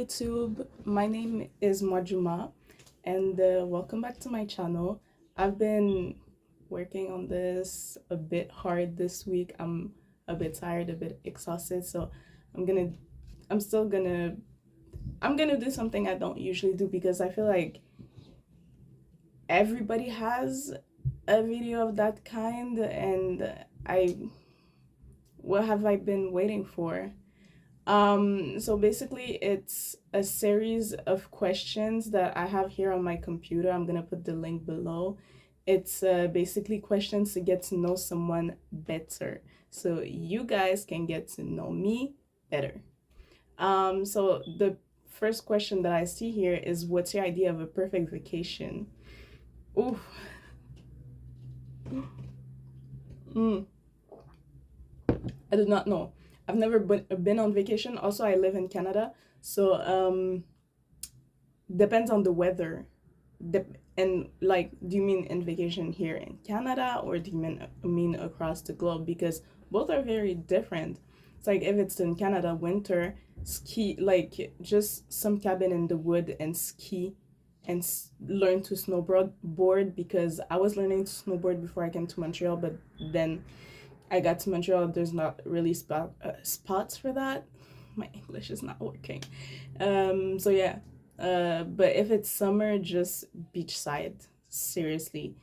YouTube. My name is Majuma, and welcome back to my channel. I've been working on this a bit hard this week. I'm a bit tired, a bit exhausted, so I'm gonna, I'm still gonna, I'm gonna do something I don't usually do because I feel like everybody has a video of that kind, and what have I been waiting for? So basically, it's a series of questions that I have here on my computer. I'm gonna put the link below. It's basically questions to get to know someone better, so you guys can get to know me better. So the first question that I see here is, what's your idea of a perfect vacation? Ooh, mm, I do not know. I've never been on vacation. Also, I live in Canada, so depends on the weather. And like, do you mean in vacation here in Canada, or do you mean across the globe? Because both are very different. It's like if it's in Canada, winter, ski, like just some cabin in the wood and ski and learn to snowboard board, because I was learning to snowboard before I came to Montreal, but then I got to Montreal, there's not really spots for that. My English is not working. So yeah. But if it's summer, just beachside. Seriously.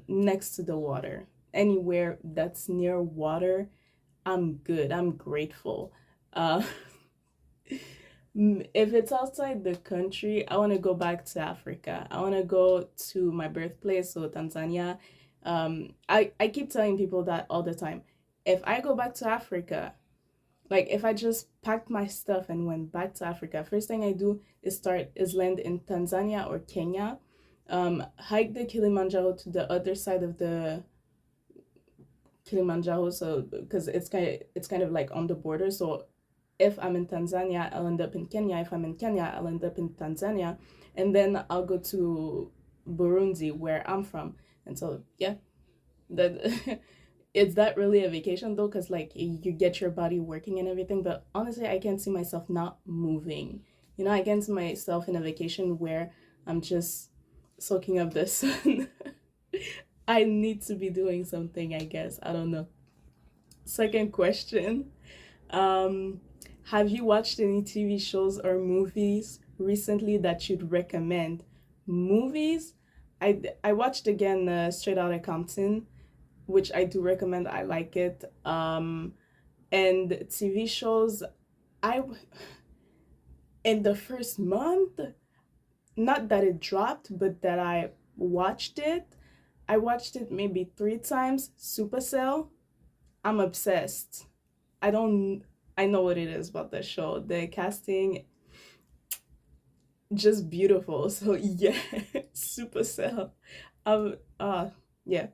Next to the water. Anywhere that's near water, I'm good. I'm grateful. Uh, if it's outside the country, I want to go back to Africa. I want to go to my birthplace, so Tanzania. I keep telling people that all the time. If I go back to Africa, like if I just packed my stuff and went back to Africa, first thing I do is land in Tanzania or Kenya, hike the Kilimanjaro to the other side of the Kilimanjaro, so because it's kind of like on the border. So if I'm in Tanzania, I'll end up in Kenya. If I'm in Kenya, I'll end up in Tanzania, and then I'll go to Burundi, where I'm from. And so yeah, that is that really a vacation though? Because like you get your body working and everything, but honestly, I can't see myself not moving. I can't see myself in a vacation where I'm just soaking up the sun. I need to be doing something, I guess. I don't know. Second question. Um, have you watched any TV shows or movies recently that you'd recommend? Movies? I watched again Straight Outta Compton, which I do recommend. I like it. And TV shows, I in the first month, not that it dropped, but that I watched it. I watched it maybe 3 times. Supercell. I'm obsessed. I don't. I know what it is about the show. The casting, just beautiful. So yeah, Supercell. Yeah.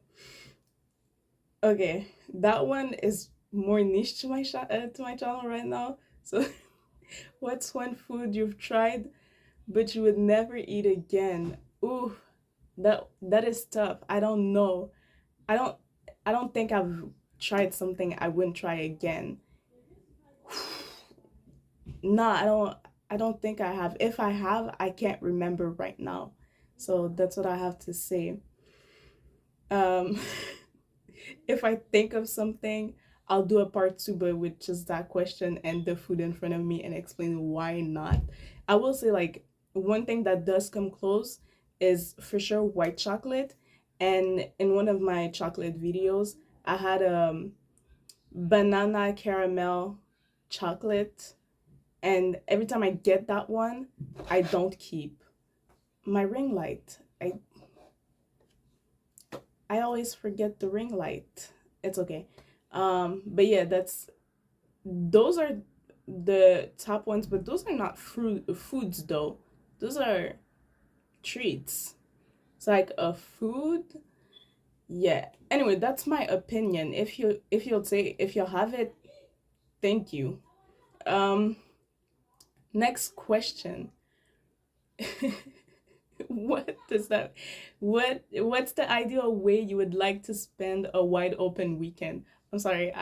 Okay, that one is more niche to my channel right now. So, what's one food you've tried but you would never eat again? Ooh, that is tough. I don't know. I don't I don't think I've tried something I wouldn't try again. Nah, I don't think I have. If I have, I can't remember right now. So that's what I have to say. Um if I think of something, I'll do a part two, but with just that question and the food in front of me and explain why not. I will say, like, one thing that does come close is for sure white chocolate. And in one of my chocolate videos, I had banana caramel chocolate. And every time I get that one, I don't keep my ring light. I always forget the ring light. It's okay. But yeah, those are the top ones, but those are not foods though. Those are treats. It's like a food. Yeah. Anyway, that's my opinion. If you'll have it, thank you. Um, next question. what does that what's the ideal way you would like to spend a wide open weekend? I'm sorry,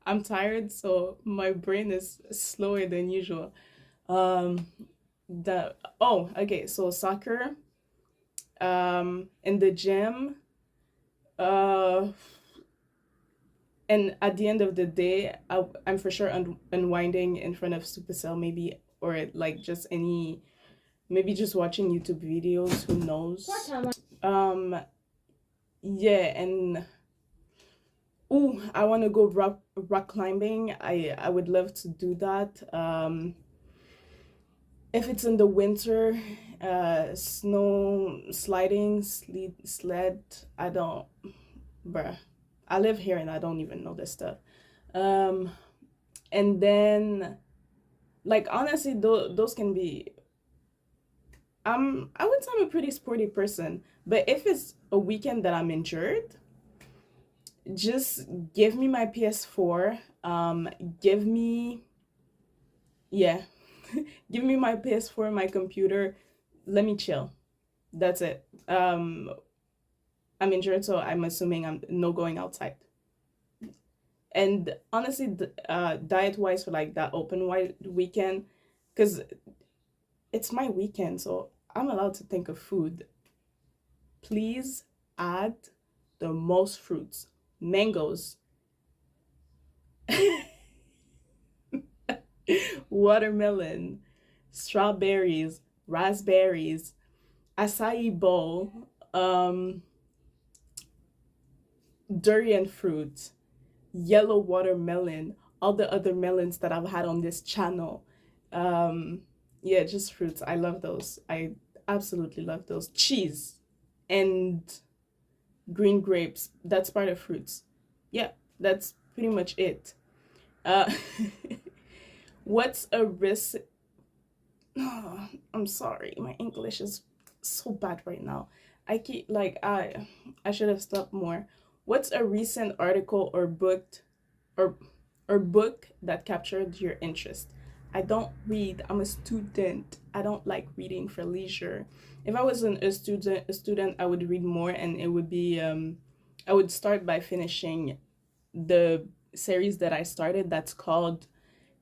I'm tired, so my brain is slower than usual. Um, The oh, okay, so soccer, in the gym, uh, and at the end of the day, I'm for sure unwinding in front of Supercell, maybe, or like just any, maybe just watching YouTube videos. Who knows? Um, yeah, and ooh, I want to go rock climbing. I would love to do that. If it's in the winter, snow sliding, sled. I don't, bruh. I live here and I don't even know this stuff. Um, and then like honestly, those can be. I would say I'm a pretty sporty person, but if it's a weekend that I'm injured, just give me my PS4. Give me, yeah, give me my PS4, my computer. Let me chill. That's it. I'm injured, so I'm assuming I'm no going outside. And honestly, diet wise for like that open wide weekend, because it's my weekend, so I'm allowed to think of food. Please add the most fruits, mangoes, watermelon, strawberries, raspberries, acai bowl, um, durian fruit, yellow watermelon, all the other melons that I've had on this channel. Um, yeah, just fruits. I love those. I absolutely love those. Cheese and green grapes. That's part of fruits. Yeah, that's pretty much it. Uh, what's a risk? Oh, I'm sorry, my English is so bad right now. I keep like I should have stopped more. What's a recent article or or book that captured your interest? I don't read. I'm a student. I don't like reading for leisure. If I was a student, I would read more, and it would be I would start by finishing the series that I started. That's called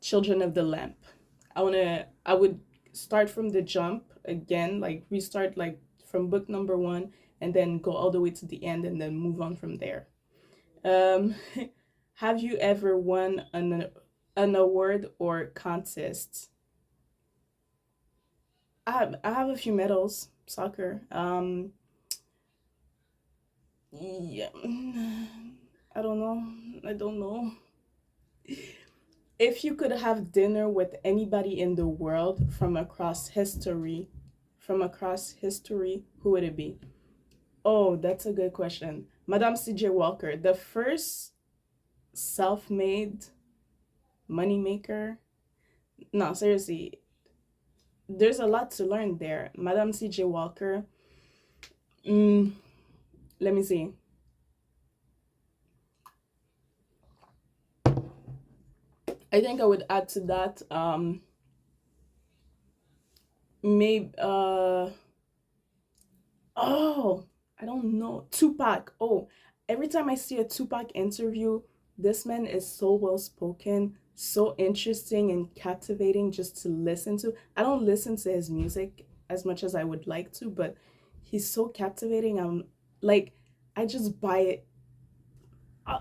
Children of the Lamp. I would start from the jump again, like restart like from book number one, and then go all the way to the end, and then move on from there. Um, have you ever won an award or contest? I have a few medals, soccer. Yeah, I don't know. I don't know. If you could have dinner with anybody in the world from across history, who would it be? Oh, that's a good question. Madame C.J. Walker, the first self-made moneymaker. No, seriously, there's a lot to learn there. Madame C.J. Walker. Mm, let me see. I think I would add to that. Maybe. Oh, I don't know. Tupac. Oh, every time I see a Tupac interview, this man is so well spoken, so interesting and captivating just to listen to. I don't listen to his music as much as I would like to, but he's so captivating. I'm like, I just buy it.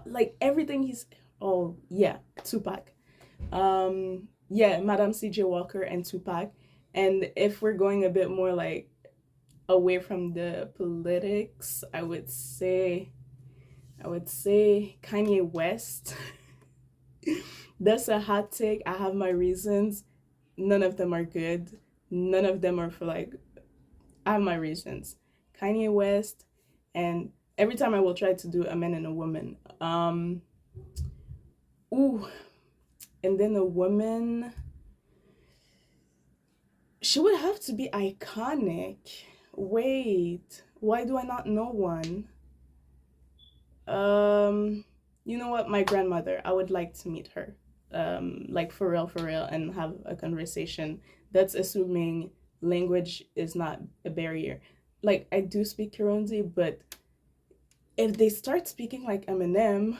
Like everything he's. Oh yeah, Tupac. Yeah, Madam C.J. Walker and Tupac. And if we're going a bit more like away from the politics, I would say Kanye West. That's a hot take. I have my reasons. None of them are good. None of them are for like I have my reasons. Kanye West, and every time I will try to do a man and a woman. Ooh, and then a woman, she would have to be iconic. Wait, why do I not know one? Um, you know what? My grandmother. I would like to meet her. Like for real, and have a conversation. That's assuming language is not a barrier. Like I do speak Kirundi, but if they start speaking like Eminem,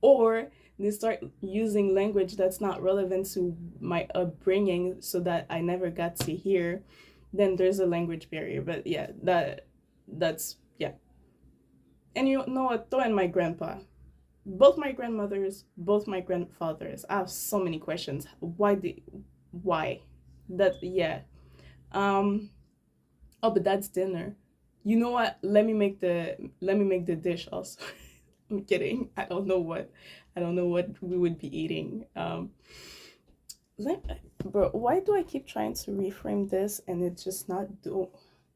or they start using language that's not relevant to my upbringing, so that I never got to hear, then there's a language barrier. But yeah, that's yeah. And you know what? Throw in my grandpa, both my grandmothers, both my grandfathers. I have so many questions. Why? That yeah. Um. Oh, but that's dinner. You know what? Let me make the dish also. I'm kidding. I don't know what we would be eating. Let, bro, why do I keep trying to reframe this and it's just not do?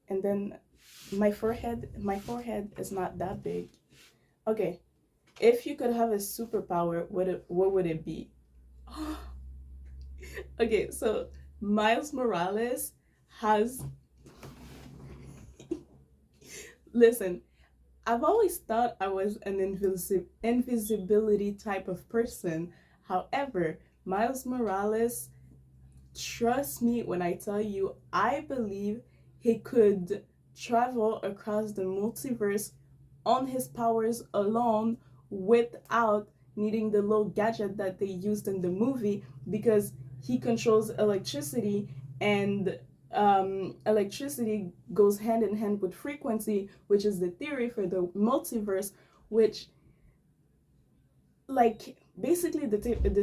And then my forehead is not that big. Okay, if you could have a superpower, what would it be? Okay, so Miles Morales has listen. I've always thought I was an invisibility type of person. However, Miles Morales, trust me when I tell you, I believe he could travel across the multiverse on his powers alone without needing the little gadget that they used in the movie, because he controls electricity, and electricity goes hand in hand with frequency, which is the theory for the multiverse, which, like, basically the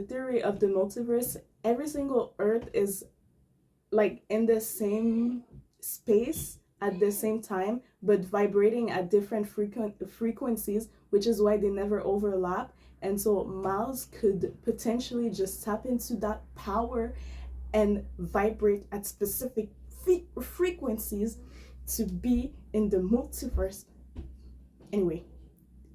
theory of the multiverse, every single earth is like in the same space at the same time, but vibrating at different frequencies, which is why they never overlap. And so Miles could potentially just tap into that power and vibrate at specific frequencies to be in the multiverse. Anyway,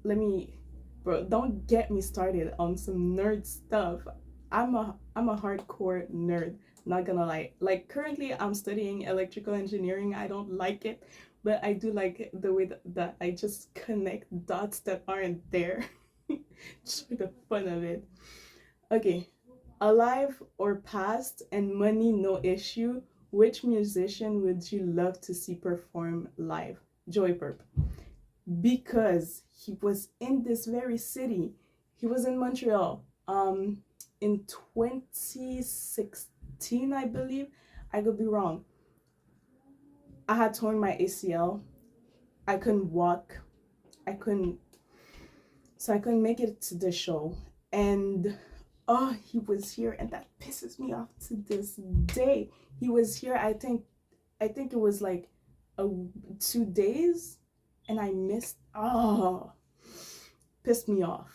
let me, bro, don't get me started on some nerd stuff. I'm a hardcore nerd, not gonna lie. Like, currently I'm studying electrical engineering. I don't like it, but I do like the way that I just connect dots that aren't there. Just for the fun of it. Okay, alive or past and money no issue, which musician would you love to see perform live? Joey Burp. Because he was in this very city. He was in Montreal in 2016, I believe. I could be wrong. I had torn my ACL. I couldn't walk. I couldn't So I couldn't make it to the show. And oh, he was here, and that pisses me off to this day. He was here, I think it was like 2 days, and I missed. Oh, pissed me off.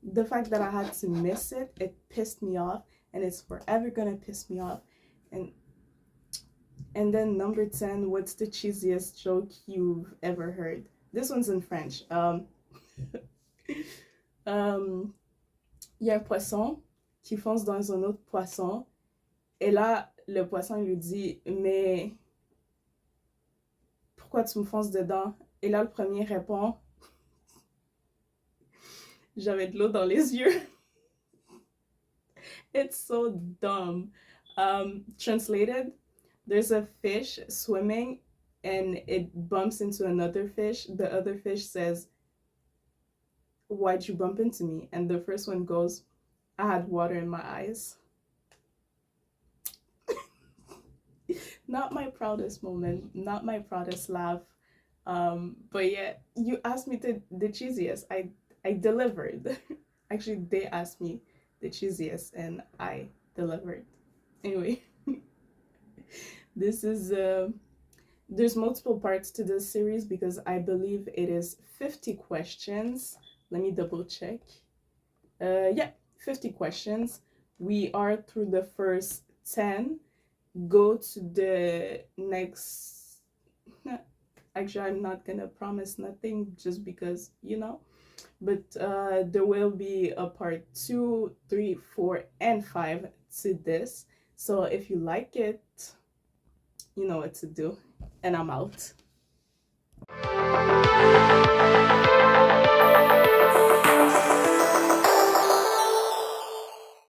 The fact that I had to miss it, it pissed me off, and it's forever gonna piss me off. And and then number 10, what's the cheesiest joke you've ever heard? This one's in French. Euh, il y a un poisson qui fonce dans un autre poisson. Et là, le poisson lui dit, mais pourquoi tu me fonces dedans? Et là, le premier répond, j'avais de l'eau dans les yeux. It's so dumb. Translated, there's a fish swimming and it bumps into another fish. The other fish says, why'd you bump into me? And the first one goes, I had water in my eyes. Not my proudest moment, not my proudest laugh. But yeah, you asked me the cheesiest. I delivered. Actually, they asked me the cheesiest, and I delivered. Anyway, this is there's multiple parts to this series because I believe it is 50 questions. Let me double check. Yeah, 50 questions. We are through the first 10. Go to the next. Actually, I'm not gonna promise nothing just because, but there will be a part 2, 3, 4, and 5 to this. So if you like it, you know what to do. And I'm out.